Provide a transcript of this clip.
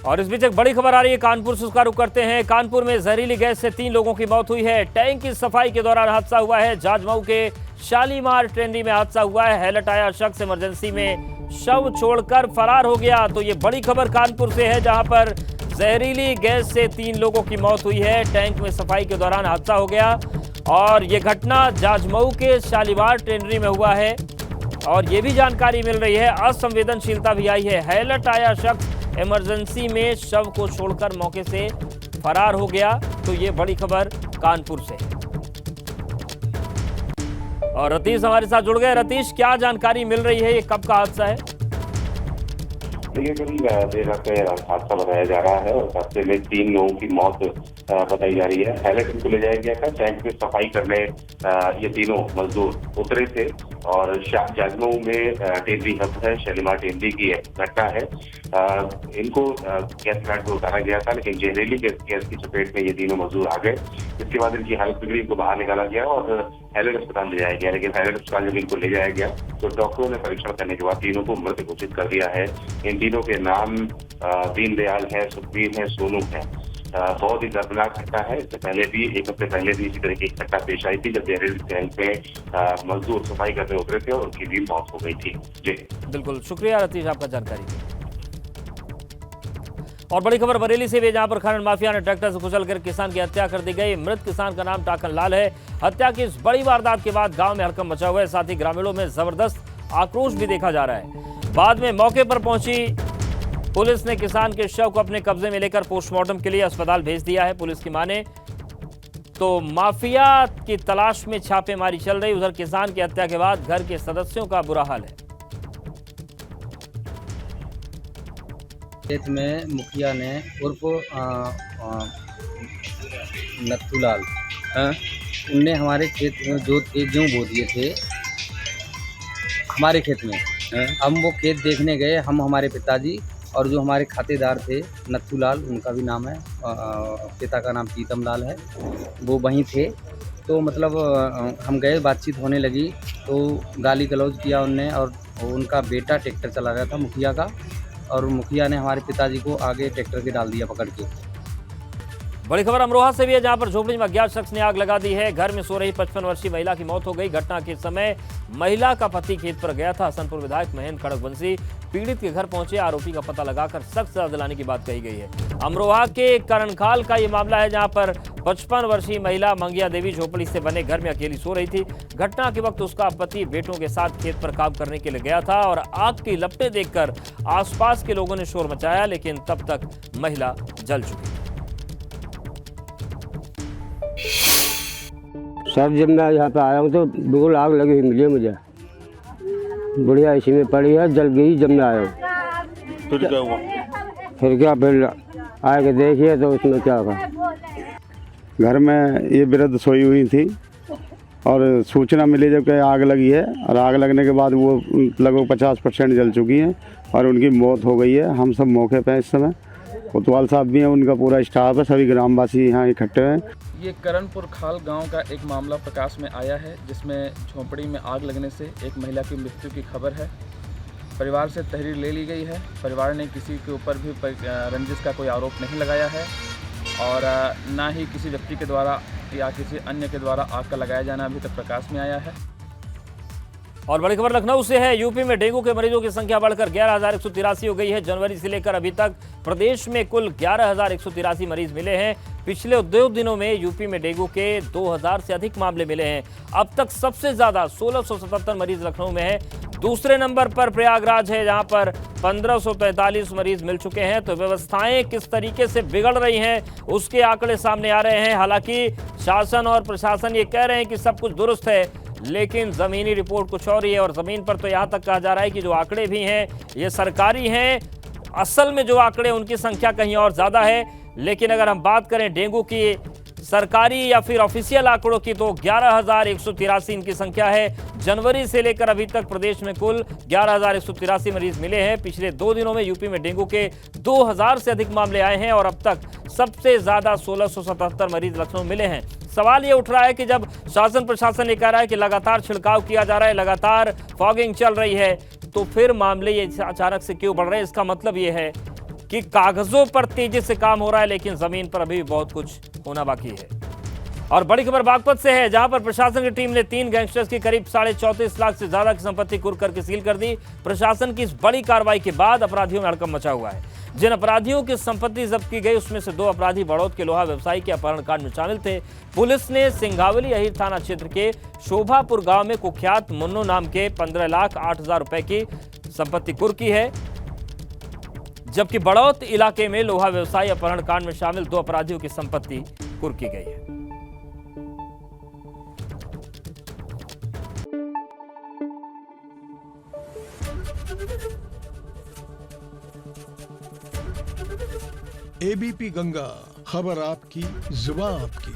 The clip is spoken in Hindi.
और इस बीच एक बड़ी खबर आ रही है कानपुर से, उसका रुख करते हैं। कानपुर में जहरीली गैस से 3 लोगों की मौत हुई है। टैंक की सफाई के दौरान हादसा हुआ है। जाजमऊ के शालीमार टेनरी में हादसा हुआ है। हेलट आया शख्स इमरजेंसी में शव छोड़कर फरार हो गया। तो ये बड़ी खबर कानपुर से है, जहां पर जहरीली गैस से 3 लोगों की मौत हुई है। टैंक में सफाई के दौरान हादसा हो गया और ये घटना जाजमऊ के शालीमार टेनरी में हुआ है। और ये भी जानकारी मिल रही है, असंवेदनशीलता भी आई है। हेलट आया शख्स इमरजेंसी में शव को छोड़कर मौके से फरार हो गया। तो ये बड़ी खबर कानपुर से। और रतीश हमारे साथ जुड़ गए। रतीश, क्या जानकारी मिल रही है, ये कब का हादसा है? देखिए, करीब देर रात का हादसा बताया जा रहा है और हादसे में 3 लोगों की मौत बताई जा रही है। हेलट इनको ले जाया गया था। टैंक में सफाई करने ये तीनों मजदूर उतरे थे और जाजमऊ में टेनरी हब है, शालीमार टेनरी की घटना है। इनको गैस प्लांट में उतारा गया था, लेकिन जहरीली गैस की चपेट में ये तीनों मजदूर आ गए। इसके बाद इनकी हालत बिगड़ी, इनको बाहर निकाला गया और हेलट अस्पताल ले जाया गया। लेकिन हेलट अस्पताल जब इनको ले जाया गया तो डॉक्टरों ने परीक्षण करने के बाद तीनों को मृत घोषित कर दिया है। इन तीनों के नाम दीनदयाल है, सुखबीर है, सोनू है। बहुत ही दर्दनाक घटना है। इससे पहले भी, एक हफ्ते पहले भी इसी तरह की घटना पेश आई थी, जब जहरीली टैंक में मजदूर सफाई करने उतरे थे और उनकी भी मौत हो गई थी। जी बिल्कुल, शुक्रिया रतीश आपका जानकारी के लिए। और बड़ी खबर बरेली से भी, जहां पर खनन माफिया ने ट्रैक्टर से कुचलकर किसान की हत्या कर दी गई। मृत किसान का नाम टाकन लाल है। हत्या की इस बड़ी वारदात के बाद गांव में हड़कंप मचा हुआ है। साथ ही ग्रामीणों में जबरदस्त आक्रोश भी देखा जा रहा है। बाद में मौके पर पहुंची पुलिस ने किसान के शव को अपने कब्जे में लेकर पोस्टमार्टम के लिए अस्पताल भेज दिया है। पुलिस की माने तो माफिया की तलाश में छापेमारी चल रही। उधर किसान की हत्या के बाद घर के सदस्यों का बुरा हाल है। खेत में मुखिया ने उर्फ नथुलाल उनने हमारे खेत में गेहूँ बो दिए थे हमारे खेत में। हम वो खेत देखने गए, हम हमारे पिताजी और जो हमारे खातेदार थे नथुलाल, उनका भी नाम है, पिता का नाम प्रीतम लाल है, वो वहीं थे। तो मतलब हम गए, बातचीत होने लगी तो गाली गलौज किया उनने। और उनका बेटा ट्रैक्टर चला रहा था मुखिया का, और मुखिया ने हमारे पिताजी को आगे ट्रैक्टर के डाल दिया पकड़ के। बड़ी खबर अमरोहा से भी है, जहां पर झोपड़ी में अज्ञात शख्स ने आग लगा दी है। घर में सो रही 55 वर्षीय महिला की मौत हो गई। घटना के समय महिला का पति खेत पर गया था। हसनपुर विधायक महेंद्र खड़गवंशी पीड़ित के घर पहुंचे। आरोपी का पता लगाकर सख्त सजा दिलाने की बात कही गई है। अमरोहा के करणखाल का ये मामला है, जहां पर 55 वर्षीय महिला मंगिया देवी झोपड़ी से बने घर में अकेली सो रही थी। घटना के वक्त उसका पति बेटों के साथ खेत पर काम करने के लिए गया था और आग की लपटें देखकर आसपास के लोगों ने शोर मचाया, लेकिन तब तक महिला जल चुकी। सर, जब मैं यहाँ पे आया हूँ तो बिल्कुल आग लगी हुई मुझे बढ़िया इसी में पड़ी है, जल गई जब मैं आया हूँ। फिर क्या हुआ? फिर आए के देखिए तो उसमें क्या हुआ। घर में ये वृद्ध सोई हुई थी और सूचना मिली जब कि आग लगी है, और आग लगने के बाद वो लगभग 50% जल चुकी हैं और उनकी मौत हो गई है। हम सब मौके पे इस समय, कोतवाल साहब भी हैं, उनका पूरा स्टाफ है, सभी ग्रामवासी यहाँ इकट्ठे हैं। ये करणपुर खाल गांव का एक मामला प्रकाश में आया है, जिसमें झोंपड़ी में आग लगने से एक महिला की मृत्यु की खबर है। परिवार से तहरीर ले ली गई है। परिवार ने किसी के ऊपर भी रंजिश का कोई आरोप नहीं लगाया है और ना ही किसी व्यक्ति के द्वारा या किसी अन्य के द्वारा आग का लगाया जाना अभी तक प्रकाश में आया है। और बड़ी खबर लखनऊ से है। यूपी में डेंगू के मरीजों की संख्या बढ़कर 11,183 हो गई है। जनवरी से लेकर अभी तक प्रदेश में कुल 11,183 मरीज मिले हैं। पिछले 2 दिनों में यूपी में डेंगू के 2,000 से अधिक मामले मिले हैं। अब तक सबसे ज्यादा 1677 मरीज लखनऊ में है। दूसरे नंबर पर प्रयागराज है, जहां पर 1543 मरीज मिल चुके हैं। तो व्यवस्थाएं किस तरीके से बिगड़ रही हैं, उसके आंकड़े सामने आ रहे हैं। हालांकि शासन और प्रशासन ये कह रहे हैं कि सब कुछ दुरुस्त है, लेकिन जमीनी रिपोर्ट कुछ और ही है। और जमीन पर तो यहां तक कहा जा रहा है कि जो आंकड़े भी हैं ये सरकारी हैं, असल में जो आंकड़े उनकी संख्या कहीं और ज्यादा है। लेकिन अगर हम बात करें डेंगू की सरकारी या फिर ऑफिशियल आंकड़ों की, तो 11,183 इनकी संख्या है। जनवरी से लेकर अभी तक प्रदेश में कुल 11,183 मरीज मिले हैं। पिछले 2 दिनों में यूपी में डेंगू के 2,000 से अधिक मामले आए हैं और अब तक सबसे ज्यादा 1677 मरीज लखनऊ मिले हैं। सवाल ये उठ रहा है कि जब शासन प्रशासन ये कह रहा है कि लगातार छिड़काव किया जा रहा है, लगातार फॉगिंग चल रही है, तो फिर मामले ये अचानक से क्यों बढ़ रहे हैं? इसका मतलब ये है कि कागजों पर तेजी से काम हो रहा है, लेकिन जमीन पर अभी भी बहुत कुछ होना बाकी है। और बड़ी खबर बागपत से है, जहां पर प्रशासन की टीम ने 3 गैंगस्टर्स की करीब 34.5 लाख से ज्यादा की संपत्ति कुर्क करके सील कर दी। प्रशासन की इस बड़ी कार्रवाई के बाद अपराधियों में हड़कंप मचा हुआ है। जिन अपराधियों की संपत्ति जब्त की गई उसमें से 2 अपराधी बड़ौद के लोहा व्यवसायी के अपहरण कांड में शामिल थे। पुलिस ने सिंघावली अहीर थाना क्षेत्र के शोभापुर गांव में कुख्यात मुन्नू नाम के 15,08,000 रुपए की संपत्ति कुर्क की है, जबकि बड़ौद इलाके में लोहा व्यवसायी अपहरण कांड में शामिल 2 अपराधियों की संपत्ति कुर्क की गई है। एबीपी गंगा, खबर आपकी, जुबान आपकी।